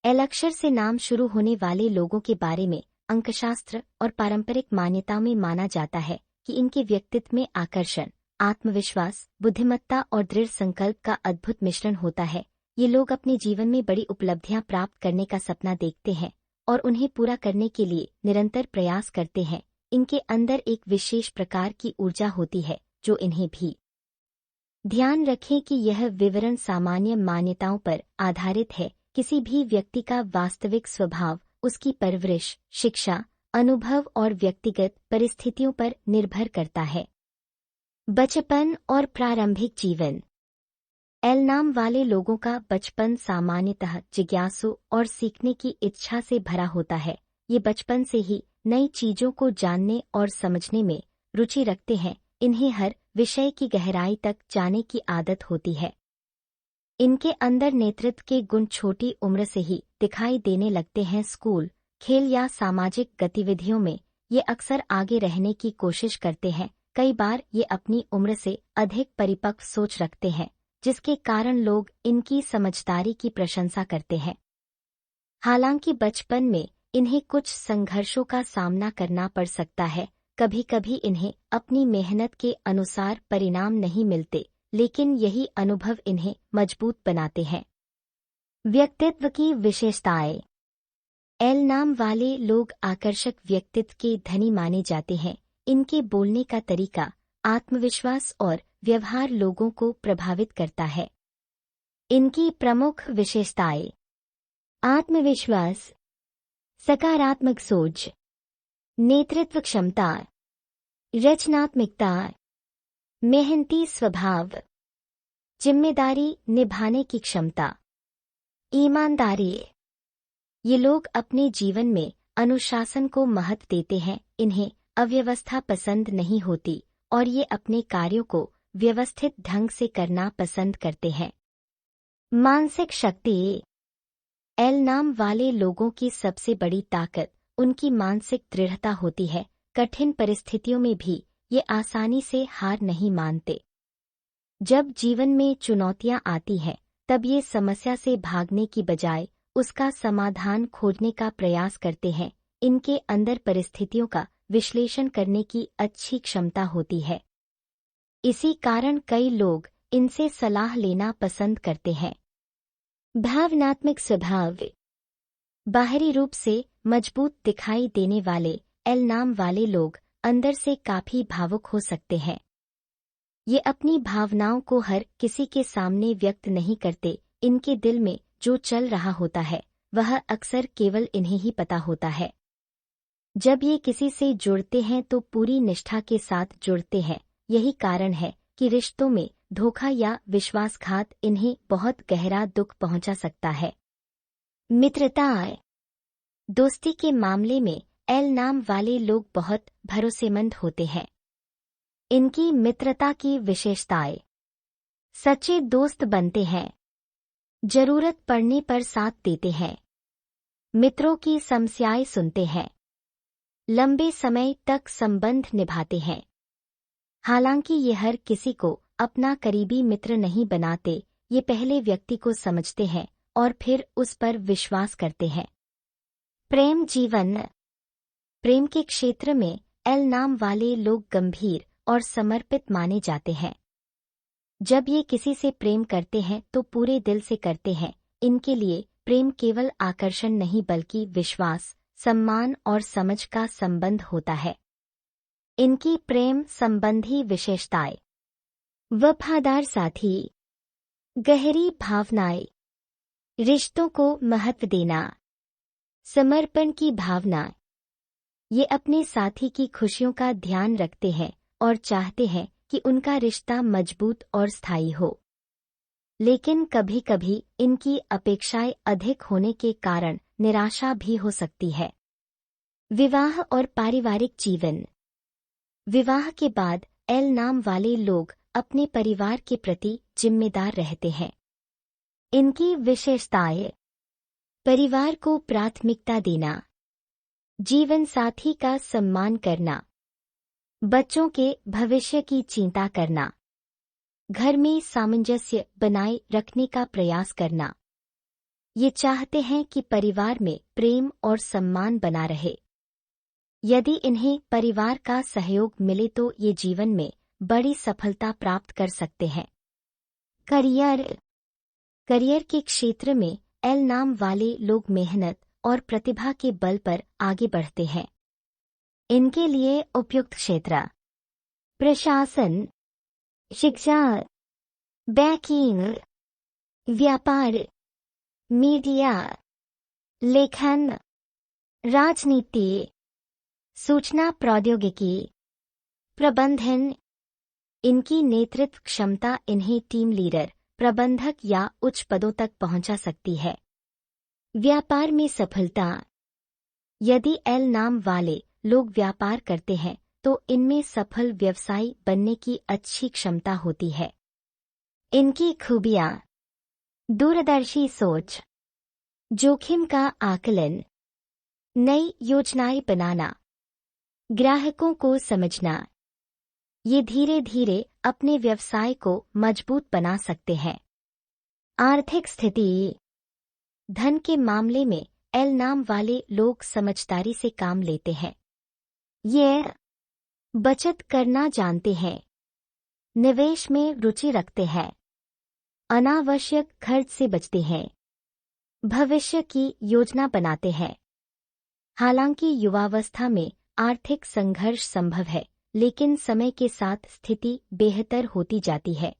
L अक्षर से नाम शुरू होने वाले लोगों के बारे में अंकशास्त्र और पारंपरिक मान्यताओं में माना जाता है कि इनके व्यक्तित्व में आकर्षण, आत्मविश्वास, बुद्धिमत्ता और दृढ़ संकल्प का अद्भुत मिश्रण होता है। ये लोग अपने जीवन में बड़ी उपलब्धियां प्राप्त करने का सपना देखते हैं और उन्हें पूरा करने के लिए निरंतर प्रयास करते हैं। इनके अंदर एक विशेष प्रकार की ऊर्जा होती है जो इन्हें भी ध्यान रखें कि यह विवरण सामान्य मान्यताओं पर आधारित है। किसी भी व्यक्ति का वास्तविक स्वभाव उसकी परवरिश, शिक्षा, अनुभव और व्यक्तिगत परिस्थितियों पर निर्भर करता है। बचपन और प्रारंभिक जीवन। एल नाम वाले लोगों का बचपन सामान्यतः जिज्ञासु और सीखने की इच्छा से भरा होता है। ये बचपन से ही नई चीजों को जानने और समझने में रुचि रखते हैं। इन्हें हर विषय की गहराई तक जाने की आदत होती है। इनके अंदर नेतृत्व के गुण छोटी उम्र से ही दिखाई देने लगते हैं। स्कूल, खेल या सामाजिक गतिविधियों में ये अक्सर आगे रहने की कोशिश करते हैं। कई बार ये अपनी उम्र से अधिक परिपक्व सोच रखते हैं, जिसके कारण लोग इनकी समझदारी की प्रशंसा करते हैं। हालांकि बचपन में इन्हें कुछ संघर्षों का सामना करना पड़ सकता है। कभी कभी इन्हें अपनी मेहनत के अनुसार परिणाम नहीं मिलते, लेकिन यही अनुभव इन्हें मजबूत बनाते हैं। व्यक्तित्व की विशेषताएं। एल नाम वाले लोग आकर्षक व्यक्तित्व के धनी माने जाते हैं। इनके बोलने का तरीका, आत्मविश्वास और व्यवहार लोगों को प्रभावित करता है। इनकी प्रमुख विशेषताएं: आत्मविश्वास, सकारात्मक सोच, नेतृत्व क्षमता, रचनात्मकता, मेहनती स्वभाव, जिम्मेदारी निभाने की क्षमता, ईमानदारी। ये लोग अपने जीवन में अनुशासन को महत्व देते हैं। इन्हें अव्यवस्था पसंद नहीं होती और ये अपने कार्यों को व्यवस्थित ढंग से करना पसंद करते हैं। मानसिक शक्ति। एल नाम वाले लोगों की सबसे बड़ी ताकत उनकी मानसिक दृढ़ता होती है। कठिन परिस्थितियों में भी ये आसानी से हार नहीं मानते। जब जीवन में चुनौतियां आती हैं, तब ये समस्या से भागने की बजाय उसका समाधान खोजने का प्रयास करते हैं। इनके अंदर परिस्थितियों का विश्लेषण करने की अच्छी क्षमता होती है। इसी कारण कई लोग इनसे सलाह लेना पसंद करते हैं। भावनात्मक स्वभाव। बाहरी रूप से मजबूत दिखाई देने वाले एल नाम वाले लोग अंदर से काफी भावुक हो सकते हैं। ये अपनी भावनाओं को हर किसी के सामने व्यक्त नहीं करते। इनके दिल में जो चल रहा होता है वह अक्सर केवल इन्हें ही पता होता है। जब ये किसी से जुड़ते हैं तो पूरी निष्ठा के साथ जुड़ते हैं। यही कारण है कि रिश्तों में धोखा या विश्वासघात इन्हें बहुत गहरा दुख पहुंचा सकता है। मित्रता। दोस्ती के मामले में एल नाम वाले लोग बहुत भरोसेमंद होते हैं। इनकी मित्रता की विशेषताएं: सच्चे दोस्त बनते हैं, जरूरत पड़ने पर साथ देते हैं, मित्रों की समस्याएं सुनते हैं, लंबे समय तक संबंध निभाते हैं। हालांकि ये हर किसी को अपना करीबी मित्र नहीं बनाते। ये पहले व्यक्ति को समझते हैं और फिर उस पर विश्वास करते हैं। प्रेम जीवन। प्रेम के क्षेत्र में एल नाम वाले लोग गंभीर और समर्पित माने जाते हैं। जब ये किसी से प्रेम करते हैं तो पूरे दिल से करते हैं। इनके लिए प्रेम केवल आकर्षण नहीं बल्कि विश्वास, सम्मान और समझ का संबंध होता है। इनकी प्रेम संबंधी विशेषताएं: वफादार साथी, गहरी भावनाएं, रिश्तों को महत्व देना, समर्पण की भावना। ये अपने साथी की खुशियों का ध्यान रखते हैं और चाहते हैं कि उनका रिश्ता मजबूत और स्थायी हो। लेकिन कभी कभी इनकी अपेक्षाएं अधिक होने के कारण निराशा भी हो सकती है। विवाह और पारिवारिक जीवन। विवाह के बाद एल नाम वाले लोग अपने परिवार के प्रति जिम्मेदार रहते हैं। इनकी विशेषताएं: परिवार को प्राथमिकता देना, जीवन साथी का सम्मान करना, बच्चों के भविष्य की चिंता करना, घर में सामंजस्य बनाए रखने का प्रयास करना। ये चाहते हैं कि परिवार में प्रेम और सम्मान बना रहे। यदि इन्हें परिवार का सहयोग मिले तो ये जीवन में बड़ी सफलता प्राप्त कर सकते हैं। करियर के क्षेत्र में एल नाम वाले लोग मेहनत और प्रतिभा के बल पर आगे बढ़ते हैं। इनके लिए उपयुक्त क्षेत्र प्रशासन, शिक्षा, बैंकिंग, व्यापार, मीडिया, लेखन, राजनीति, सूचना प्रौद्योगिकी, प्रबंधन। इनकी नेतृत्व क्षमता इन्हें टीम लीडर, प्रबंधक या उच्च पदों तक पहुंचा सकती है। व्यापार में सफलता। यदि एल नाम वाले लोग व्यापार करते हैं तो इनमें सफल व्यवसायी बनने की अच्छी क्षमता होती है। इनकी खूबियां: दूरदर्शी सोच, जोखिम का आकलन, नई योजनाएं बनाना, ग्राहकों को समझना। ये धीरे धीरे अपने व्यवसाय को मजबूत बना सकते हैं। आर्थिक स्थिति। धन के मामले में एल नाम वाले लोग समझदारी से काम लेते हैं। ये बचत करना जानते हैं, निवेश में रुचि रखते हैं, अनावश्यक खर्च से बचते हैं, भविष्य की योजना बनाते हैं। हालांकि युवावस्था में आर्थिक संघर्ष संभव है, लेकिन समय के साथ स्थिति बेहतर होती जाती है।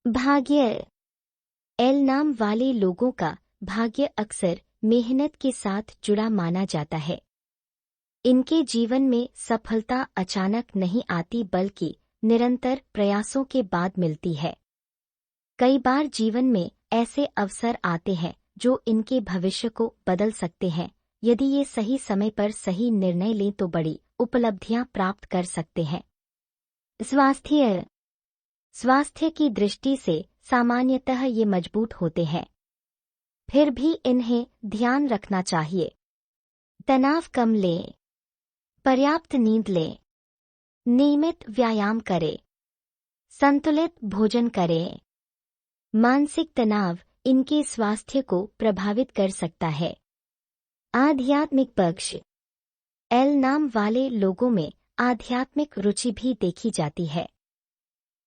भाग्य। एल नाम वाले लोगों का भाग्य अक्सर मेहनत के साथ जुड़ा माना जाता है। इनके जीवन में सफलता अचानक नहीं आती बल्कि निरंतर प्रयासों के बाद मिलती है। कई बार जीवन में ऐसे अवसर आते हैं जो इनके भविष्य को बदल सकते हैं। यदि ये सही समय पर सही निर्णय लें तो बड़ी उपलब्धियां प्राप्त कर सकते हैं। स्वास्थ्य की दृष्टि से सामान्यतः ये मजबूत होते हैं, फिर भी इन्हें ध्यान रखना चाहिए। तनाव कम लें, पर्याप्त नींद लें, नियमित व्यायाम करें, संतुलित भोजन करें। मानसिक तनाव इनके स्वास्थ्य को प्रभावित कर सकता है। आध्यात्मिक पक्ष। एल नाम वाले लोगों में आध्यात्मिक रुचि भी देखी जाती है।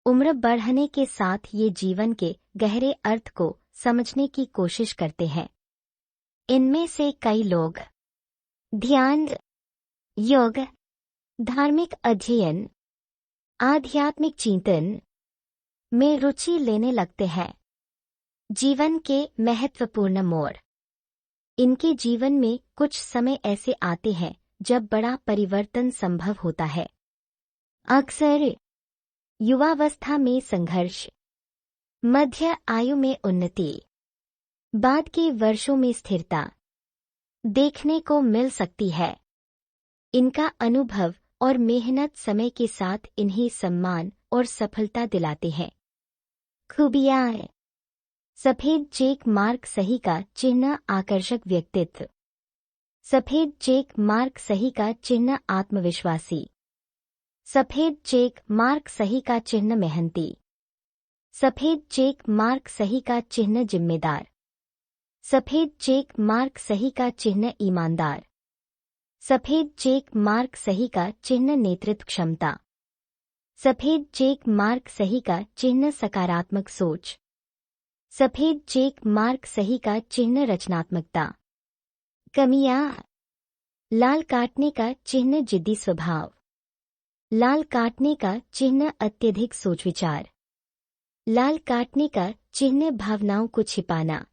उम्र बढ़ने के साथ ये जीवन के गहरे अर्थ को समझने की कोशिश करते हैं। इनमें से कई लोग ध्यान, योग, धार्मिक अध्ययन, आध्यात्मिक चिंतन में रुचि लेने लगते हैं। जीवन के महत्वपूर्ण मोड़। इनके जीवन में कुछ समय ऐसे आते हैं जब बड़ा परिवर्तन संभव होता है। अक्सर युवावस्था में संघर्ष, मध्य आयु में उन्नति, बाद के वर्षों में स्थिरता देखने को मिल सकती है। इनका अनुभव और मेहनत समय के साथ इन्हें सम्मान और सफलता दिलाते हैं। खूबियां। सफेद चेक मार्क सही का चिन्ह आकर्षक व्यक्तित्व। सफेद चेक मार्क सही का चिन्ह आत्मविश्वासी। सफेद चेक मार्क सही का चिन्ह मेहनती। सफेद चेक मार्क सही का चिन्ह जिम्मेदार। सफेद चेक मार्क सही का चिन्ह ईमानदार। सफेद चेक मार्क सही का चिन्ह नेतृत्व क्षमता। सफेद चेक मार्क सही का चिन्ह सकारात्मक सोच। सफेद चेक मार्क सही का चिन्ह रचनात्मकता। कमियां। लाल काटने का चिन्ह जिद्दी स्वभाव। लाल काटने का चिन्ह अत्यधिक सोच विचार। लाल काटने का चिन्ह भावनाओं को छिपाना।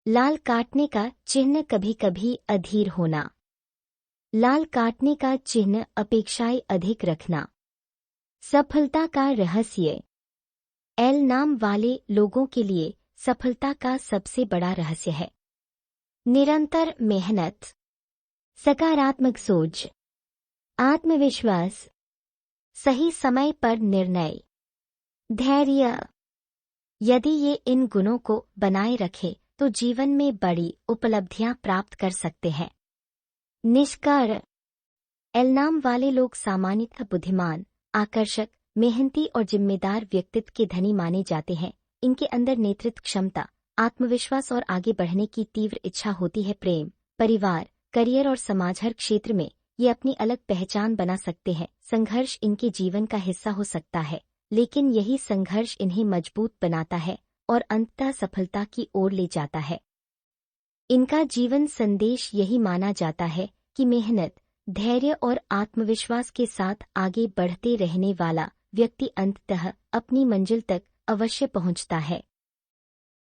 लाल काटने का चिन्ह कभी कभी अधीर होना। लाल काटने का चिन्ह अपेक्षाएं अधिक रखना। सफलता का रहस्य। एल नाम वाले लोगों के लिए सफलता का सबसे बड़ा रहस्य है निरंतर मेहनत, सकारात्मक सोच, आत्मविश्वास, सही समय पर निर्णय, धैर्य। यदि ये इन गुणों को बनाए रखे तो जीवन में बड़ी उपलब्धियां प्राप्त कर सकते हैं। निष्कर्ष। एल नाम वाले लोग सामान्यतः बुद्धिमान, आकर्षक, मेहनती और जिम्मेदार व्यक्तित्व के धनी माने जाते हैं। इनके अंदर नेतृत्व क्षमता, आत्मविश्वास और आगे बढ़ने की तीव्र इच्छा होती है। प्रेम, परिवार, करियर और समाज, हर क्षेत्र में ये अपनी अलग पहचान बना सकते हैं। संघर्ष इनके जीवन का हिस्सा हो सकता है, लेकिन यही संघर्ष इन्हें मजबूत बनाता है और अंततः सफलता की ओर ले जाता है। इनका जीवन संदेश यही माना जाता है कि मेहनत, धैर्य और आत्मविश्वास के साथ आगे बढ़ते रहने वाला व्यक्ति अंततः अपनी मंजिल तक अवश्य पहुंचता है।